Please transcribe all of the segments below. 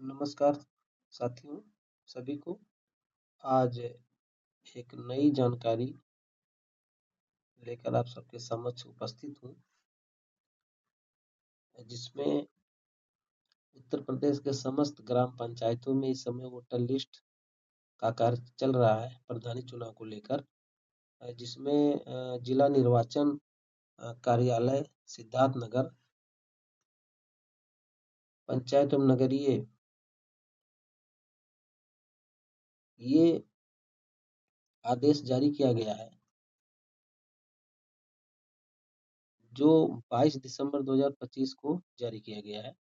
नमस्कार साथियों, सभी को। आज एक नई जानकारी लेकर आप सबके समक्ष उपस्थित हूँ, जिसमें उत्तर प्रदेश के समस्त ग्राम पंचायतों में इस समय वोटर लिस्ट का कार्य चल रहा है प्रधानी चुनाव को लेकर। जिसमें जिला निर्वाचन कार्यालय सिद्धार्थनगर, पंचायत एवं नगरीय, ये आदेश जारी किया गया है जो 22 दिसंबर 2025 को जारी किया गया है।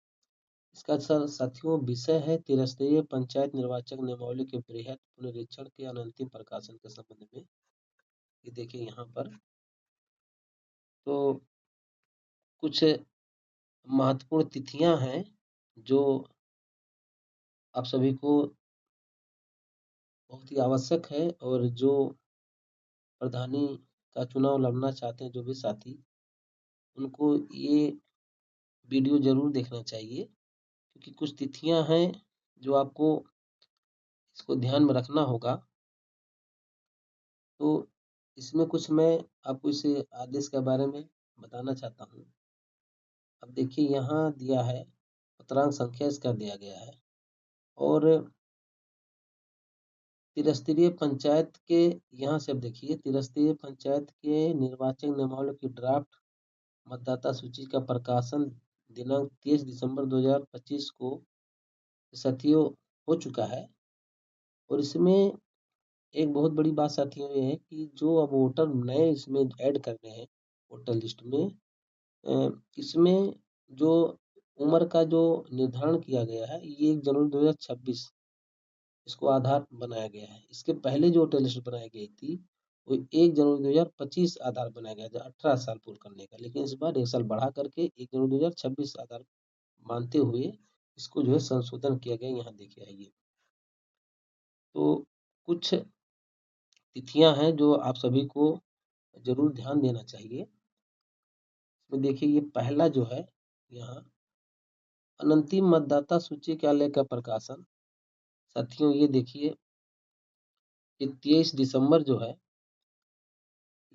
इसका साथियों विषय है त्रिस्तरीय पंचायत निर्वाचक नियमावली के बृहद पुनरीक्षण के अंतिम प्रकाशन के संबंध में। ये देखिए यहाँ पर तो कुछ महत्वपूर्ण तिथियां हैं जो आप सभी को बहुत ही आवश्यक है, और जो प्रधानी का चुनाव लड़ना चाहते हैं जो भी साथी, उनको ये वीडियो जरूर देखना चाहिए, क्योंकि कुछ तिथियां हैं जो आपको इसको ध्यान में रखना होगा। तो इसमें कुछ मैं आपको इस आदेश के बारे में बताना चाहता हूँ। अब देखिए यहाँ दिया है, पत्रांक संख्या इसका दिया गया है, और त्रिस्तरीय पंचायत के यहाँ से अब देखिए त्रिस्तरीय पंचायत के निर्वाचन नियमावली की ड्राफ्ट मतदाता सूची का प्रकाशन दिनांक 30 दिसंबर 2025 को साथियों हो चुका है। और इसमें एक बहुत बड़ी बात साथियों ये है कि जो अब वोटर नए इसमें ऐड करने हैं वोटर लिस्ट में, इसमें जो उम्र का जो निर्धारण किया गया है ये 1 जनवरी 2026 इसको आधार बनाया गया है। इसके पहले जो वोटर लिस्ट बनाई गई थी वो 1 जनवरी 2025 आधार बनाया गया था 18 साल पूर्ण करने का, लेकिन इस बार 1 साल बढ़ा करके 1 जनवरी 2026 आधार मानते हुए इसको जो है संशोधन किया गया। यहाँ देखिए आइए, तो कुछ तिथियां हैं जो आप सभी को जरूर ध्यान देना चाहिए। इसमें देखिए ये पहला जो है यहाँ अंतिम मतदाता सूची कार्यालय का प्रकाशन। साथियों ये देखिए ये 23 दिसंबर जो है,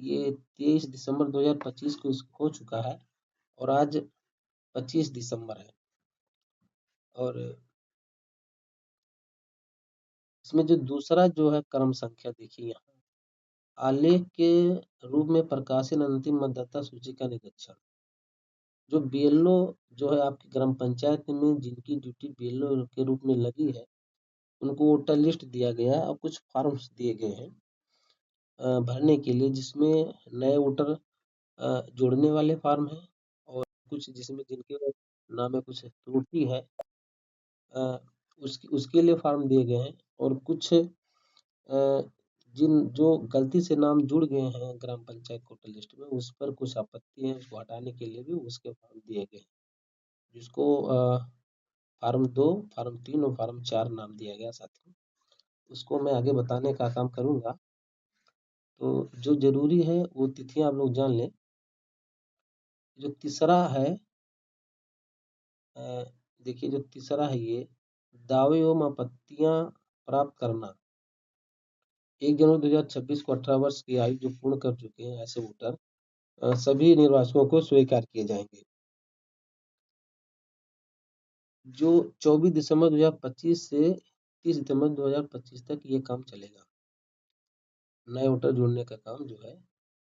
ये 23 दिसंबर 2025 को हो चुका है, और आज 25 दिसंबर है। और इसमें जो दूसरा जो है क्रम संख्या देखिए यहाँ, आलेख के रूप में प्रकाशित अंतिम मतदाता सूची का निरीक्षण। जो बीएलओ जो है आपकी ग्राम पंचायत में जिनकी ड्यूटी बीएलओ के रूप में लगी है, उनको वोटर लिस्ट दिया गया है और कुछ फॉर्म्स दिए गए हैं भरने के लिए, जिसमें नए वोटर जोड़ने वाले फॉर्म है, और कुछ जिसमें जिनके नाम में कुछ त्रुटि है उसके लिए फॉर्म दिए गए हैं, और कुछ जिन जो गलती से नाम जुड़ गए हैं ग्राम पंचायत वोटर लिस्ट में, उस पर कुछ आपत्ति है, उसको हटाने के लिए भी उसके फॉर्म दिए गए, जिसको फार्म 2, फार्म 3 और फार्म 4 नाम दिया गया साथियों। उसको मैं आगे बताने का काम करूंगा। तो जो जरूरी है वो तिथियां आप लोग जान लें। जो तीसरा है, देखिए जो तीसरा है ये दावे एवं आपत्तियां प्राप्त करना। 1 जनवरी 2026 को 18 वर्ष की आयु जो पूर्ण कर चुके हैं ऐसे वोटर सभी निर्वाचकों को स्वीकार किए जाएंगे। जो 24 दिसंबर 2025 से 30 दिसंबर 2025 तक ये काम चलेगा। नए वोटर जोड़ने का काम जो है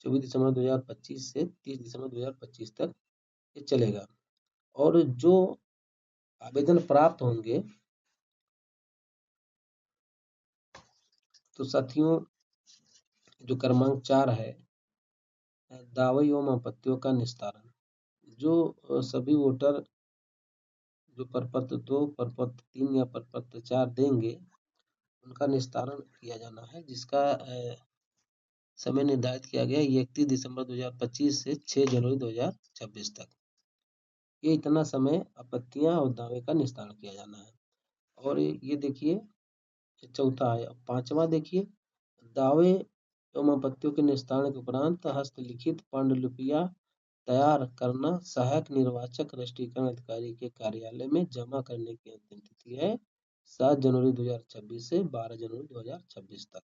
24 दिसंबर 2025 से 30 दिसंबर 2025 तक ये चलेगा। और जो आवेदन प्राप्त होंगे, तो साथियों जो क्रमांक 4 है, दावे एवं आपत्तियों का निस्तारण। जो सभी वोटर जो प्रपत्र 2, प्रपत्र 3 या प्रपत्र 4 देंगे, उनका निस्तारण किया जाना है, जिसका समय निर्धारित किया गया है 31 दिसंबर 2025 से 6 जनवरी 2026 तक। ये इतना समय आपत्तियां और दावे का निस्तारण किया जाना है। और ये देखिए चौथा है। पांचवा देखिए, दावे एवं आपत्तियों के निस्तारण के उपरांत हस्तलिखित पांडुलिपियां तैयार करना सहायक निर्वाचक राष्ट्रीयकरण अधिकारी के कार्यालय में जमा करने की अंतिम तिथि है 7 जनवरी 2026 से 12 जनवरी 2026 तक।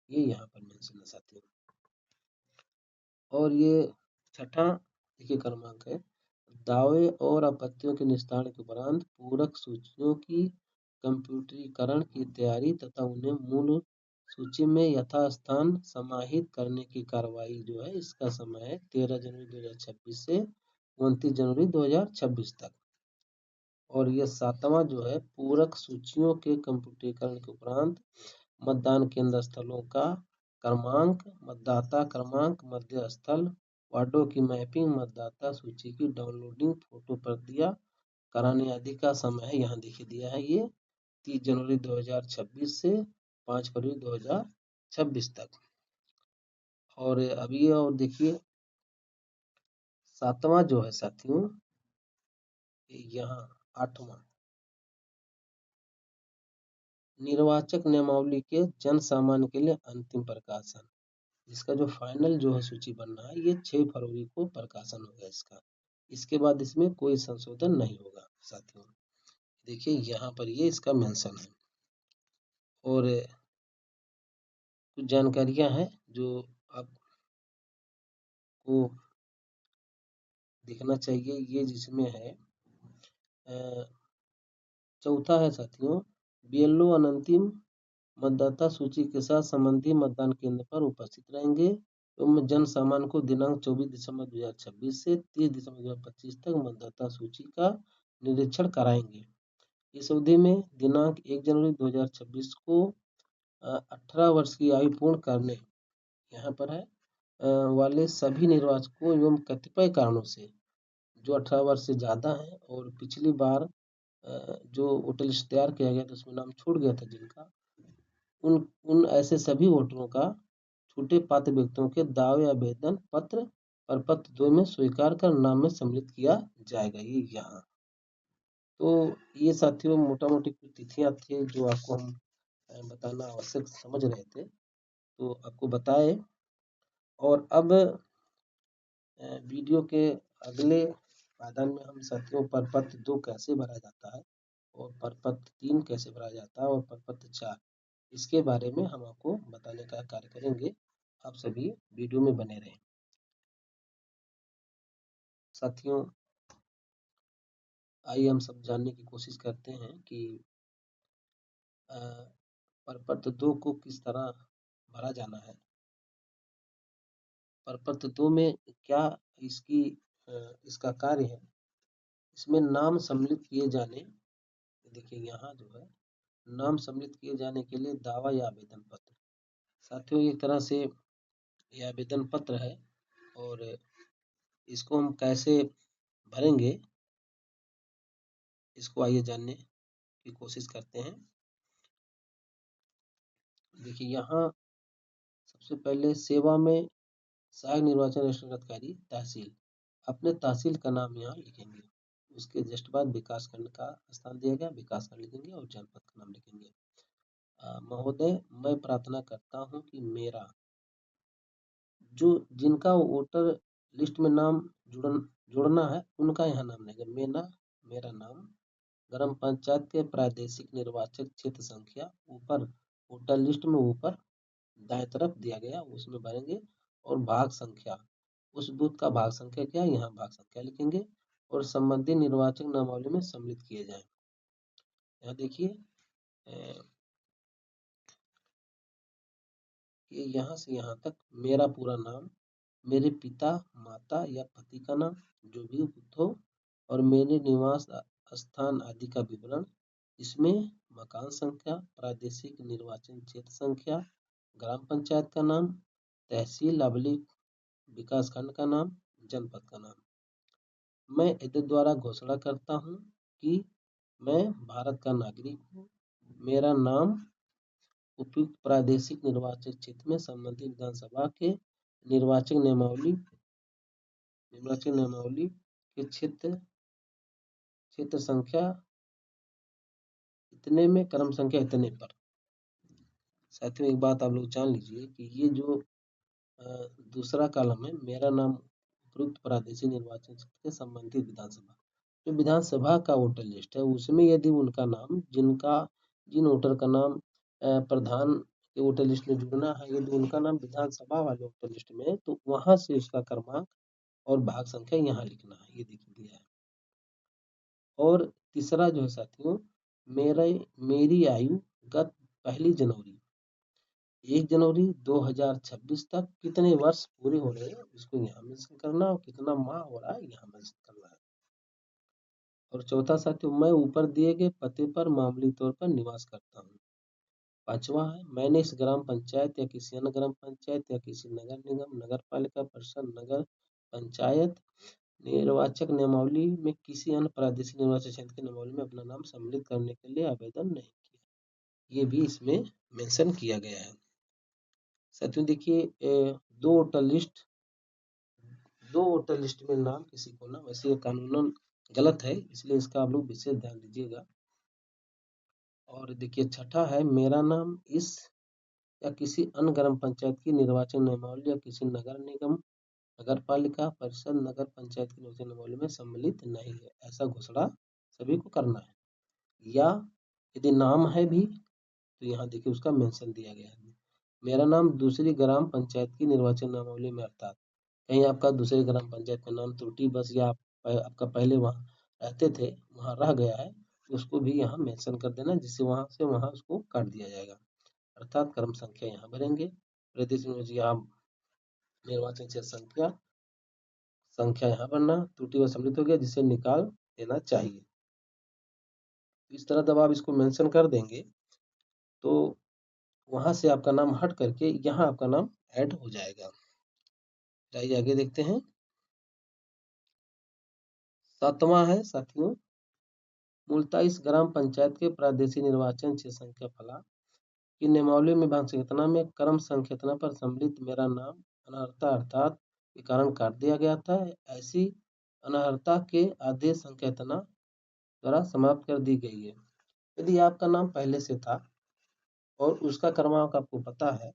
ये यहाँ पर मेंशन है साथियों। और ये छठा देखिए क्रमांक है, दावे और आपत्तियों के निस्तारण के उपरांत पूरक सूचियों की कंप्यूटरीकरण की तैयारी तथा उन्हें मूल सूची में यथास्थान समाहित करने की कार्रवाई जो है, इसका समय है 13 जनवरी 2026 से 29 जनवरी 2026 तक। और ये सातवां जो है, पूरक सूचियों के कंप्यूटरीकरण के उपरांत मतदान केंद्र स्थलों का क्रमांक, मतदाता क्रमांक, मध्य स्थल, वार्डों की मैपिंग, मतदाता सूची की डाउनलोडिंग, फोटो प्रतियां कराने आदि का समय है यहाँ देखिए दिया है, ये 30 जनवरी 2026 से 5 फरवरी 2026 तक। और अभी और देखिए सातवां जो है साथियों, यहाँ आठवां, निर्वाचक नियमावली के जन सामान्य के लिए अंतिम प्रकाशन। इसका जो फाइनल जो है सूची बनना है, ये 6 फरवरी को प्रकाशन होगा इसका। इसके बाद इसमें कोई संशोधन नहीं होगा साथियों। देखिए यहाँ पर ये इसका मेंशन है। और कुछ जानकारियां हैं जो आपको देखना चाहिए, ये जिसमें है चौथा है साथियों, बीएलओ अनंतिम मतदाता सूची के साथ संबंधी मतदान केंद्र पर उपस्थित रहेंगे एवं जन सामान्य को दिनांक 24 दिसंबर 2026 से 30 दिसंबर 2025 तक मतदाता सूची का निरीक्षण कराएंगे। इस अवधि में दिनांक 1 जनवरी 2026 को 18 वर्ष की आयु पूर्ण करने यहाँ पर है वाले सभी निर्वाचकों एवं कतिपय कारणों से जो 18 वर्ष से ज़्यादा हैं और पिछली बार जो वोटर लिस्ट तैयार किया गया था उसमें नाम छूट गया था जिनका, उन ऐसे सभी वोटरों का छूटे पात्र व्यक्तियों के दावे आवेदन पत्र प्रपत्र 2 में स्वीकार कर नाम में सम्मिलित किया जाएगा। ये यहाँ तो ये साथियों मोटा मोटी कुछ तिथियां थे जो आपको हम बताना आवश्यक समझ रहे थे, तो आपको बताए। और अब वीडियो के अगले पायदान में हम साथियों प्रपत्र 2 कैसे भरा जाता है और प्रपत्र 3 कैसे भरा जाता है और प्रपत्र 4, इसके बारे में हम आपको बताने का कार्य करेंगे। आप सभी वीडियो में बने रहें। साथियों आइए हम सब जानने की कोशिश करते हैं कि प्रपत्र 2 को किस तरह भरा जाना है। प्रपत्र 2 में क्या इसका कार्य है, इसमें नाम सम्मिलित किए जाने, देखिए यहाँ जो है नाम सम्मिलित किए जाने के लिए दावा या आवेदन पत्र। साथियों एक तरह से ये आवेदन पत्र है और इसको हम कैसे भरेंगे, इसको आइए जानने की कोशिश करते हैं। देखिए यहाँ सबसे पहले सेवा में सहायक निर्वाचन रजिस्ट्रार अधिकारी तहसील, अपने तहसील का नाम यहाँ लिखेंगे। उसके जस्ट बाद विकास खंड का स्थान दिया गया, विकास खंड लिखेंगे और जनपद का नाम लिखेंगे। महोदय मैं प्रार्थना करता हूँ कि मेरा जो जिनका वोटर लिस्ट में नाम जोड़ना है उनका यहाँ नाम लेंगे। मेरा नाम ग्राम पंचायत के प्रादेशिक निर्वाचक क्षेत्र संख्या ऊपर वोटर लिस्ट में ऊपर दाएं तरफ दिया गया उसमें भरेंगे और भाग संख्या, उस बूथ का भाग संख्या क्या है, यहाँ भाग संख्या लिखेंगे और संबंधित निर्वाचक नामावली में सम्मिलित किए जाएं। यहाँ देखिए कि यहाँ से यहाँ तक मेरा पूरा नाम, मेरे पिता माता या पति का नाम जो भी उपयुक्त हो और मेरे निवास स्थान आदि का विवरण, इसमें मकान संख्या, प्रादेशिक निर्वाचन क्षेत्र संख्या, ग्राम पंचायत का नाम, तहसील अबलिक विकास खंड का नाम, जनपद का नाम। मैं इनके द्वारा घोषणा करता हूँ कि मैं भारत का नागरिक हूँ। मेरा नाम उपयुक्त प्रादेशिक निर्वाचक क्षेत्र में संबंधित विधानसभा के निर्वाचक नियमावली के क्षेत्र संख्या इतने में क्रम संख्या इतने पर। साथियों एक बात आप लोग जान लीजिए कि ये जो दूसरा कॉलम है, मेरा नाम उपयुक्त प्रादेशिक निर्वाचन क्षेत्र के संबंधित विधानसभा, जो विधानसभा का वोटर लिस्ट है उसमें यदि उनका नाम जिन वोटर का नाम प्रधान के वोटर लिस्ट में जुड़ना है, यदि उनका नाम विधानसभा वाले वोटर लिस्ट में है तो वहां से उसका क्रमांक और भाग संख्या यहाँ लिखना है, ये देखिए दिया है। और तीसरा जो है साथियों, मेरी आयु गत 1 जनवरी 2026 तक कितने वर्ष पूरे हो रहे हैं इसको यहाँ मेंशन करना और कितना माह हो रहा है यहाँ मेंशन करना है। और चौथा साथियों, मैं ऊपर दिए गए पते पर मामूली तौर पर निवास करता हूँ। पांचवा है, मैंने इस ग्राम पंचायत या किसी अन्य ग्राम पंचायत या किसी नगर निगम, नगर पालिका परिषद, नगर पंचायत निर्वाचक नियमावली में किसी अन्य प्रादेशिक निर्वाचन क्षेत्र की नियमावली में अपना नाम सम्मिलित करने के लिए आवेदन नहीं किया, ये भी इसमें मेंशन किया गया है। साथियों देखिए, दो वोटर लिस्ट में नाम किसी को ना, वैसे ये कानूनन गलत है, इसलिए इसका आप लोग विशेष ध्यान दीजिएगा। और देखिए छठा है, मेरा नाम इस या किसी अन्य ग्राम पंचायत की निर्वाचन नियमावली या किसी नगर निगम, नगर पालिका परिषद, नगर पंचायत की निर्वाचन नियमावली में सम्मिलित नहीं है, ऐसा घोषणा सभी को करना है। या यदि नाम है भी तो यहाँ देखिए उसका मेंशन दिया गया है, मेरा नाम दूसरी ग्राम पंचायत की निर्वाचन नियमावली में, अर्थात कहीं आपका दूसरे ग्राम पंचायत में नाम त्रुटि बस या आपका पहले वहाँ रहते थे वहाँ रह गया है, तो उसको भी यहाँ मेंशन कर देना, जिससे वहाँ से वहाँ उसको काट दिया जाएगा। अर्थात क्रम संख्या यहाँ भरेंगे, प्रदेश में यहाँ निर्वाचन क्षेत्र संख्या यहाँ भरना, त्रुटि व सम्मिलित हो गया जिसे निकाल देना चाहिए। इस तरह जब आप इसको मेंशन कर देंगे तो वहां से आपका नाम हट करके यहाँ आपका नाम ऐड हो जाएगा। आइए आगे देखते हैं। सातवां है साथियों, मूलतः इस ग्राम पंचायत के प्रादेशिक निर्वाचन क्षेत्र संख्या फला की नियमावली में भाग संख्या में क्रम संख्या पर सम्मिलित मेरा नाम अनर्हता अर्थात के कारण काट दिया गया था। ऐसी अनर्हता के आदेश संख्या द्वारा समाप्त कर दी गई है। यदि आपका नाम पहले से था और उसका क्रमांक आपको पता है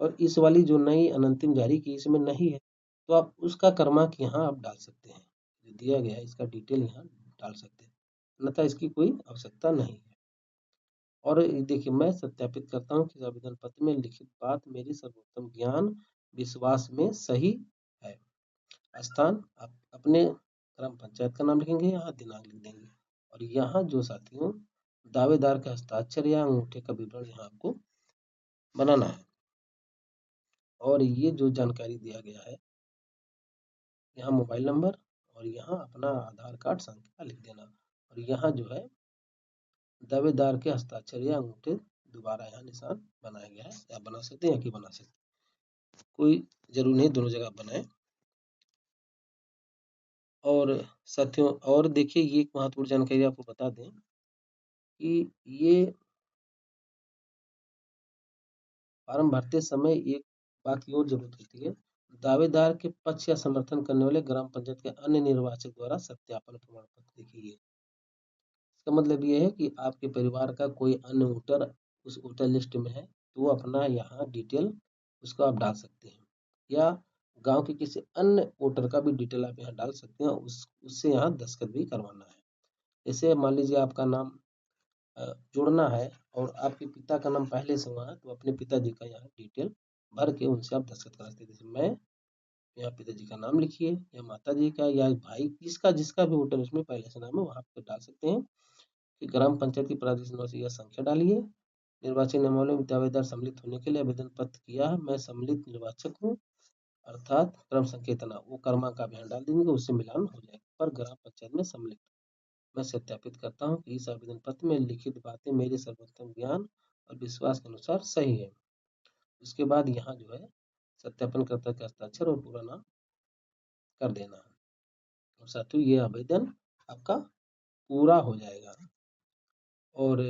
और इस वाली जो नई अनंतिम जारी की इसमें नहीं है, तो आप उसका क्रमांक यहाँ आप डाल सकते हैं, जो दिया गया है इसका डिटेल यहाँ डाल सकते हैं, अन्यथा इसकी कोई आवश्यकता नहीं है। और देखिए मैं सत्यापित करता हूँ कि आवेदन पत्र में लिखित बात मेरी सर्वोत्तम ज्ञान विश्वास में सही है। स्थान आप अपने ग्राम पंचायत का नाम लिखेंगे, यहाँ दिनांक लिख देंगे और यहाँ जो साथियों दावेदार का हस्ताक्षर या अंगूठे का विवरण यहाँ आपको बनाना है। और ये जो जानकारी दिया गया है, यहाँ मोबाइल नंबर और यहाँ अपना आधार कार्ड संख्या लिख देना और यहाँ जो है दावेदार के हस्ताक्षर या अंगूठे दोबारा यहाँ निशान बनाया गया है, आप बना सकते हैं या कि बना सकते हैं, कोई जरूरी नहीं दोनों जगह बनाए। और साथियों और देखिए ये एक महत्वपूर्ण जानकारी आपको बता दें कि ये फॉर्म भरते समय एक बात की और जरूरत होती है, दावेदार के पक्ष या समर्थन करने वाले ग्राम पंचायत के अन्य निर्वाचक द्वारा सत्यापन प्रमाण पत्र। देखिए इसका मतलब ये है कि आपके परिवार का कोई अन्य वोटर उस वोटर लिस्ट में है तो वो अपना यहाँ डिटेल उसको आप डाल सकते हैं, या गांव के किसी अन्य वोटर का भी डिटेल आप यहाँ डाल सकते हैं, उससे यहाँ दस्तखत भी करवाना है। जैसे मान लीजिए आपका नाम जोड़ना है और आपके पिता का नाम पहले से हुआ है तो अपने पिताजी का यहाँ डिटेल भर के उनसे आप दस्तखत करा सकते हैं। जैसे मैं यहाँ पिताजी का नाम लिखिए या माता जी का या भाई जिसका जिसका भी वोटर उसमें पहले से नाम है वहाँ पे डाल सकते हैं। कि ग्राम पंचायत की प्रादेशिक निवासी या संख्या डालिए, निर्वाचन नियमावली में दावेदार सम्मिलित होने के लिए आवेदन पत्र किया है, मैं सम्मिलित निर्वाचक हूँ, अर्थात क्रम संख्या इतना, वो क्रमांक आप यहाँ डाल देंगे उससे मिलान हो जाएगा, पर ग्राम पंचायत में सम्मिलित मैं सत्यापित करता हूँ कि इस आवेदन पत्र में लिखित बातें मेरे सर्वोत्तम ज्ञान और विश्वास के अनुसार सही है। उसके बाद यहाँ जो है सत्यापनकर्ता का हस्ताक्षर और पूरा नाम कर देना है और साथियों ये आवेदन आपका पूरा हो जाएगा। और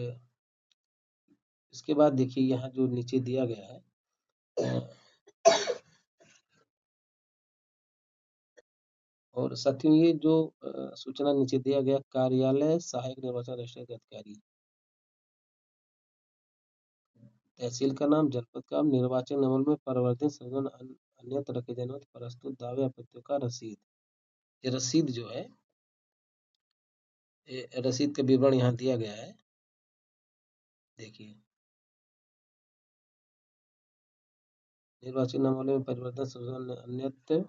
इसके बाद देखिए यहाँ जो नीचे दिया गया है और साथियों ये जो सूचना नीचे दिया गया, कार्यालय सहायक निर्वाचन रजिस्ट्रार अधिकारी, तहसील का नाम, जनपद का नाम, निर्वाचन नियमों में परिवर्तन संशोधन अन्यत्र रखे जाने वाले प्रस्तुत दावे आपत्तियों का रसीद। ये रसीद जो है, ये रसीद का विवरण यहाँ दिया गया है, देखिए। निर्वाचन नामावली में परिवर्तन संशोधन अन्यत्र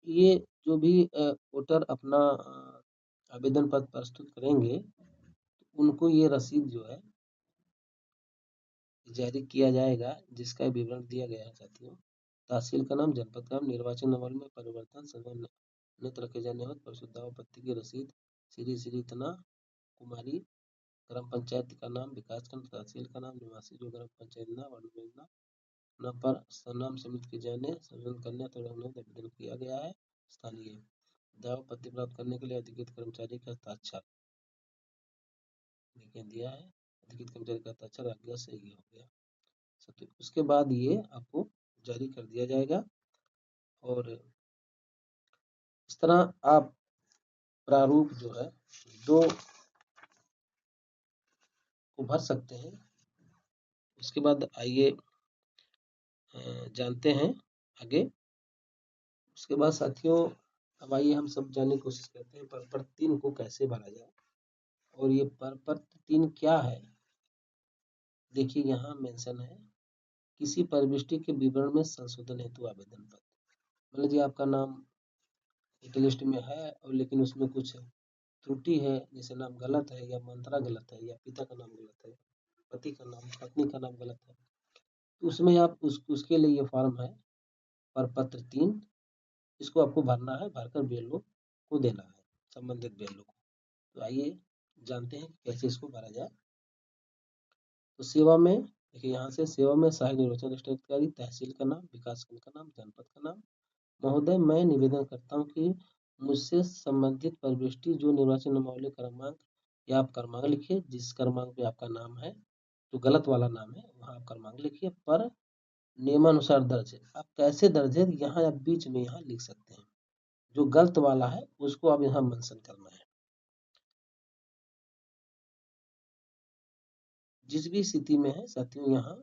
ये जो भी वोटर अपना आवेदन पत्र प्रस्तुत करेंगे, उनको ये रसीद जो है जारी किया जाएगा, जिसका विवरण दिया गया है साथियों। तहसील का नाम, जनपद का नाम, निर्वाचन नामावली में परिवर्तन संशोधन अन्यत्र रखे जाने वाले प्रस्तुत दावा आपत्ति की रसीद, श्री तना कुमारी, ग्राम पंचायत का नाम, विकासखंड, तहसील का नाम, निवासी जो ग्राम पंचायत नाम, वार्ड योजना नाम पर नाम सम्मिलित किए जाने, संशोधन करने अथवा आवेदन किया गया है। स्थानीय दावा पत्र प्राप्त करने के लिए अधिकृत कर्मचारी का हस्ताक्षर देखिए दिया है, अधिकृत कर्मचारी का हस्ताक्षर आज्ञा सही हो गया। उसके बाद ये आपको जारी कर दिया जाएगा और इस तरह आप प्रारूप जो है 2 को भर सकते हैं। उसके बाद आइए जानते हैं आगे। उसके बाद साथियों अब आइए हम सब जानने की कोशिश करते हैं प्रपत्र 3 को कैसे भरा जाए। और ये प्रपत्र 3 क्या है, देखिए यहाँ मेंशन है, किसी प्रविष्टि के विवरण में संशोधन हेतु आवेदन पत्र। मान लीजिए आपका नाम एक लिस्ट में है और लेकिन उसमें कुछ त्रुटि है, जैसे नाम गलत है या मंत्रा गलत है या पिता का नाम गलत है, पति का नाम, पत्नी का नाम गलत है, तो उसमें आप उसके लिए ये फॉर्म है प्रपत्र 3, इसको आपको भरना है, भरकर बीएलओ को देना है, संबंधित बीएलओ को। तो आइए जानते हैं कैसे इसको भरा जाए। तो सेवा में देखिए, यहाँ से सेवा में सहायक निर्वाचन अधिकारी, तहसील का नाम, विकासखंड का नाम, जनपद का नाम। महोदय, मैं निवेदन करता हूँ कि मुझसे संबंधित प्रविष्टि जो निर्वाचन नामावली क्रमांक, या आप क्रमांक लिखिए जिस क्रमांक पे आपका नाम है, जो गलत वाला नाम है वहाँ आप क्रमांक लिखिए, पर नियमानुसार दर्ज है। आप कैसे दर्ज है यहाँ आप बीच में यहाँ लिख सकते हैं, जो गलत वाला है उसको आप यहाँ मेंशन करना है। जिस भी स्थिति में है साथियों, यहाँ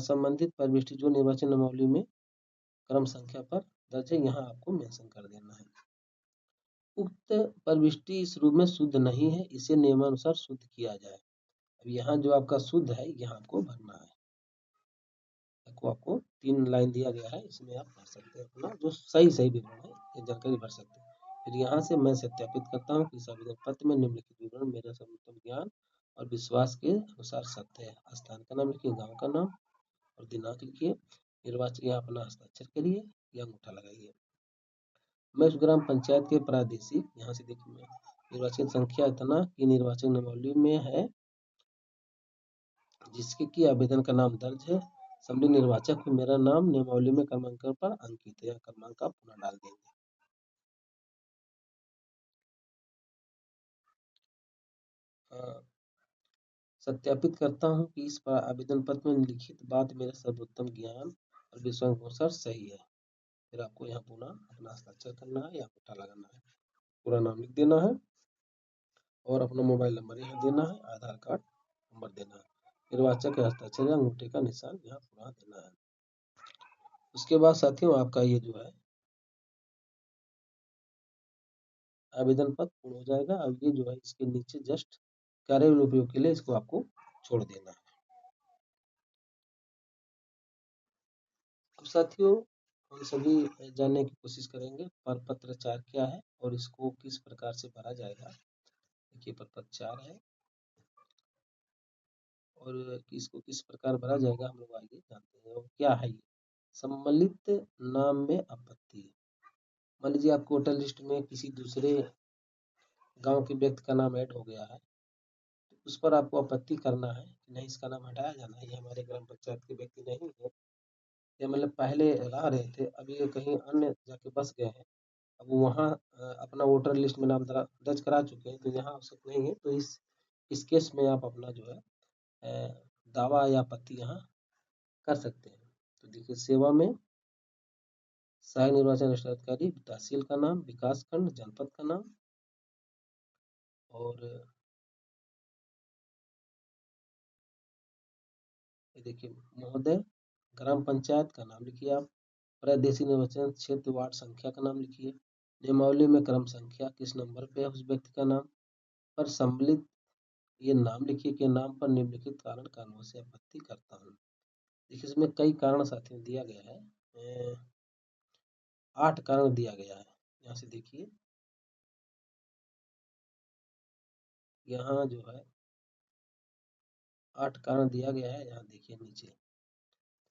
संबंधित प्रविष्टि जो निर्वाचन नामावली में क्रम संख्या पर दर्ज है, यहाँ आपको मेंशन कर देना है। उक्त प्रविष्टि इस रूप में शुद्ध नहीं है, इसे नियमानुसार शुद्ध किया जाए। अब यहाँ जो आपका शुद्ध है यहाँ आपको भरना है। आपको 3 लाइन दिया गया है, इसमें आप भर सकते हैं अपना जो सही विवरण है, ये जानकारी भर सकते हैं। फिर यहाँ से मैं सत्यापित करता हूँ कि इस आवेदन पत्र में निम्नलिखित विवरण मेरा सर्वोत्तम ज्ञान और विश्वास के अनुसार सत्य है। स्थान का नाम लिखिए, गाँव का नाम और दिनांक लिखिए, निर्वाचन यहाँ अपना हस्ताक्षर करिए या अंगूठा लगाइए। मैं उस ग्राम पंचायत के प्रादेशिक, यहाँ से देखिए निर्वाचन संख्या इतना की निर्वाचन नामावली में है जिसके की आवेदन का नाम दर्ज है, संबंधित निर्वाचक को मेरा नाम नियमावली में क्रमांक पर अंकित है, या क्रमांक आप पुनः डाल देंगे। सत्यापित करता हूँ कि इस आवेदन पत्र में लिखित बात मेरा सर्वोत्तम ज्ञान और विश्वास के अनुसार सही है। फिर आपको यहाँ पुनः अपना हस्ताक्षर करना है या अंगूठा लगाना है, पूरा नाम लिख देना है और अपना मोबाइल नंबर यहाँ देना है, आधार कार्ड नंबर देना है, निर्वाचक के हस्ताक्षर या अंगूठे का निशान यहाँ पूरा देना है। उसके बाद साथियों आपका ये जो है आवेदन पत्र पूर्ण हो जाएगा। अब ये जो है इसके नीचे जस्ट कार्य उपयोग के लिए इसको आपको छोड़ देना है। अब साथियों हम सभी जानने की कोशिश करेंगे प्रपत्र 4 क्या है और इसको किस प्रकार से भरा जाएगा। देखिए प्रपत्र 4 है और इसको किस प्रकार भरा जाएगा हम लोग आगे जानते हैं। और क्या है ये सम्मिलित नाम में आपत्ति। मान लीजिए आपको वोटर लिस्ट में किसी दूसरे गांव के व्यक्ति का नाम ऐड हो गया है, तो उस पर आपको आपत्ति करना है कि नहीं, इसका नाम हटाया जाना है, ये हमारे ग्राम पंचायत के व्यक्ति नहीं है, या मतलब पहले रह रहे थे अभी ये कहीं अन्य जाके बस गए हैं, अब वहाँ अपना वोटर लिस्ट में नाम दर्ज करा चुके हैं, तो यहाँ आवश्यक नहीं है। तो इस केस में आप अपना जो है दावा या आपत्ति यहाँ कर सकते हैं। तो देखिए सेवा में सहायक निर्वाचन अधिकारी तहसील का नाम, विकास खंड, जनपद का नाम, और ये देखिए महोदय, ग्राम पंचायत का नाम लिखिए आप, प्रादेशिक निर्वाचन क्षेत्र वार्ड संख्या का नाम लिखिए, नियमावली में क्रम संख्या किस नंबर पे है उस व्यक्ति का नाम, पर सम्मिलित ये नाम लिखिए कि नाम पर निम्नलिखित कारण कानून से आपत्ति करता हूँ। देखिए इसमें कई कारण साथियों दिया गया है, 8 कारण दिया गया है। यहाँ से देखिए, यहाँ जो है 8 कारण दिया गया है। यहाँ देखिए नीचे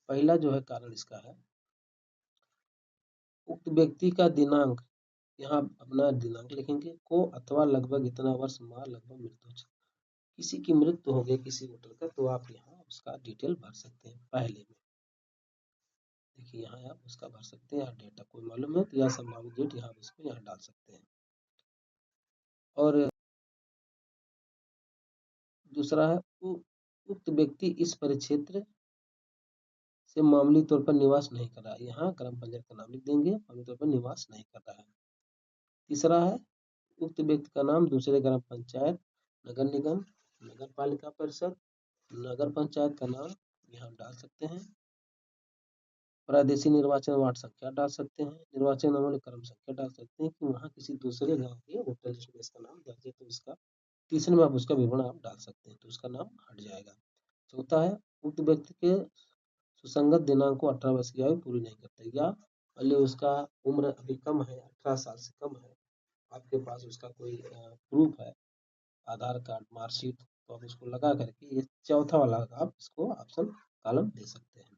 पहला जो है कारण इसका है, उक्त व्यक्ति का दिनांक, यहाँ अपना दिनांक लिखेंगे, को अथवा लगभग इतना वर्ष माह लगभग मृत्यु, किसी की मृत्यु हो गई किसी वोटर का, तो आप यहाँ उसका डिटेल भर सकते हैं पहले में। देखिए यहाँ आप उसका भर सकते हैं, यहाँ डेटा कोई मालूम है तो यह संभावित डेट यहाँ उसको यहाँ डाल सकते हैं। और दूसरा है, उक्त व्यक्ति इस परिक्षेत्र से मामूली तौर पर निवास नहीं कर रहा है, यहाँ ग्राम पंचायत का नाम लिख देंगे, मामूली तौर पर निवास नहीं कर रहा है। तीसरा है, उक्त व्यक्ति का नाम दूसरे ग्राम पंचायत, नगर निगम, नगर पालिका परिषद, नगर पंचायत का नाम यहाँ डाल सकते हैं, प्रादेशिक निर्वाचन वार्ड संख्या डाल सकते हैं, निर्वाचन नामावली क्रम संख्या डाल सकते हैं कि वहाँ किसी दूसरे गांव के वोटर लिस्ट में इसका नाम दर्ज है, तो इसका तीसरे में आप उसका विवरण आप डाल सकते हैं, तो उसका नाम हट जाएगा। चौथा है, उक्त व्यक्ति के सुसंगत दिनांक को 18 वर्ष की आयु पूरी नहीं करते, या अल्ले उसका उम्र अभी कम है, 18 साल से कम है, आपके पास उसका कोई प्रूफ है, आधार कार्ड, मार्कशीट, तो आप इसको लगा करके ये चौथा वाला आप इसको ऑप्शन कॉलम दे सकते हैं।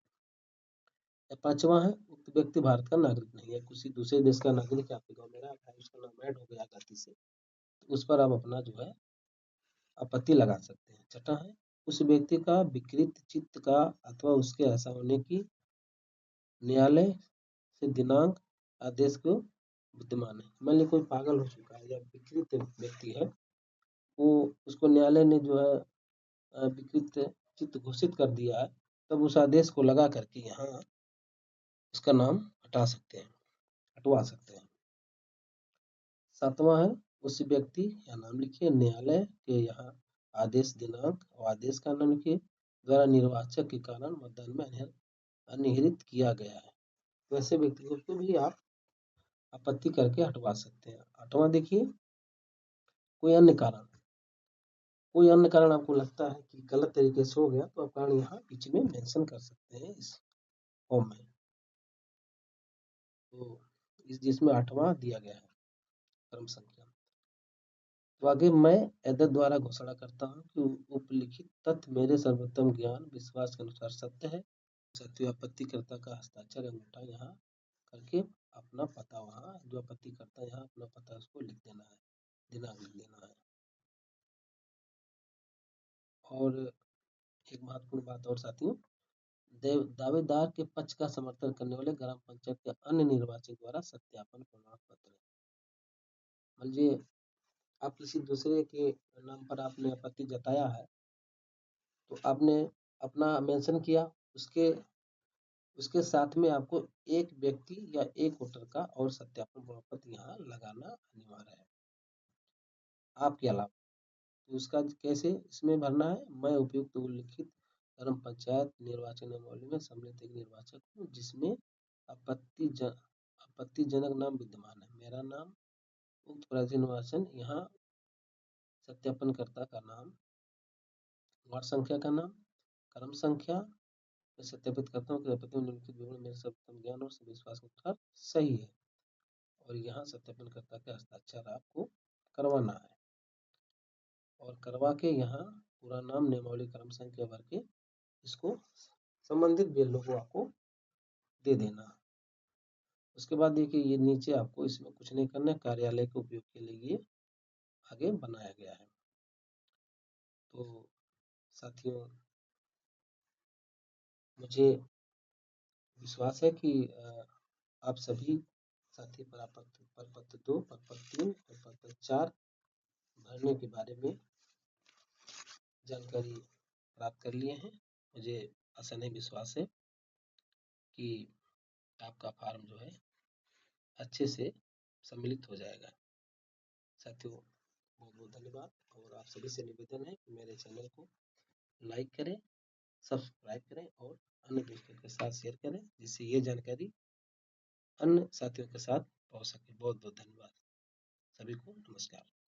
पांचवा है, उक्त व्यक्ति भारत का नागरिक नहीं है, किसी दूसरे देश का नागरिक आपके गाँव में रहा है, उसका नाम ऐड हो गया गलती से, तो उस पर आप अपना जो है आपत्ति लगा सकते हैं। छठा है, उस व्यक्ति का विकृत चित्त का अथवा उसके ऐसा होने की न्यायालय से दिनांक आदेश को विद्यमान है। मान लीजिए कोई पागल हो चुका है या विकृत व्यक्ति है, वो उसको न्यायालय ने जो है विकृत चित्त घोषित कर दिया है, तब उस आदेश को लगा करके यहाँ उसका नाम हटा सकते हैं, हटवा सकते हैं। सातवां है, उस व्यक्ति या नाम लिखिए, न्यायालय के यहाँ आदेश दिनांक और आदेश का नाम लिखिए द्वारा निर्वाचक के कारण मतदान में अनिहित किया गया है, वैसे व्यक्ति को भी आप आपत्ति करके हटवा सकते हैं। आठवां देखिए, कोई अन्य कारण, कोई अन्य कारण आपको लगता है कि गलत तरीके से हो गया, तो आप कारण यहाँ बीच में मेंशन कर सकते हैं इस फॉर्म में। तो इस जिसमें 8वां दिया गया है क्रम संख्या। तो आगे मैं एदत द्वारा घोषणा करता हूँ कि उपलिखित तथ्य मेरे सर्वोत्तम ज्ञान विश्वास के अनुसार सत्य है। सत्य आपत्तिकर्ता का हस्ताक्षर अंगूठा यहाँ करके अपना पता, वहाँ जो आपत्तिकर्ता यहाँ अपना पता उसको लिख देना है, दिनांक लिख देना है। और एक महत्वपूर्ण बात और साथियों, दावेदार के पक्ष का समर्थन करने वाले ग्राम पंचायत के अन्य निर्वाचक द्वारा सत्यापन प्रमाण पत्र। मान लीजिए आप किसी दूसरे के नाम पर आपने आपत्ति जताया है, तो आपने अपना मेंशन किया, उसके उसके साथ में आपको एक व्यक्ति या एक वोटर का और सत्यापन प्रमाण पत्र यहाँ लगाना अनिवार्य है आपके अलावा। तो उसका कैसे इसमें भरना है, मैं उपयुक्त उल्लिखित ग्राम पंचायत निर्वाचन नियमावली में सम्मिलित एक निर्वाचक हूँ जिसमें आपत्तिजनक नाम विद्यमान है, मेरा नाम, उक्त प्राचीन निर्वाचन यहाँ सत्यापनकर्ता का नाम, वार्ड संख्या का नाम, क्रम संख्या, मैं सत्यापित करता हूँ कि आपत्ति में निम्नलिखित विवरण मेरे सर्वोत्तम ज्ञान और विश्वास के अनुसार सही है, और यहाँ सत्यापनकर्ता के हस्ताक्षर आपको करवाना है, और करवा के यहाँ पूरा नाम, नियमावली, क्रम संख्या भर के इसको संबंधित बिलों को आपको दे देना। उसके बाद देखिए ये नीचे आपको इसमें कुछ नहीं करना है, कार्यालय के उपयोग के लिए आगे बनाया गया है। तो साथियों, मुझे विश्वास है कि आप सभी साथी प्रपत्र 2, प्रपत्र 3 और प्रपत्र 4 भरने के बारे में जानकारी प्राप्त कर लिए हैं। मुझे आशा नहीं विश्वास है कि आपका फॉर्म जो है अच्छे से सम्मिलित हो जाएगा। साथियों, बहुत बहुत धन्यवाद और आप सभी से निवेदन है कि मेरे चैनल को लाइक करें, सब्सक्राइब करें और अन्य दोस्तों के साथ शेयर करें, जिससे ये जानकारी अन्य साथियों के साथ पहुंच सके। बहुत बहुत धन्यवाद सभी को। नमस्कार।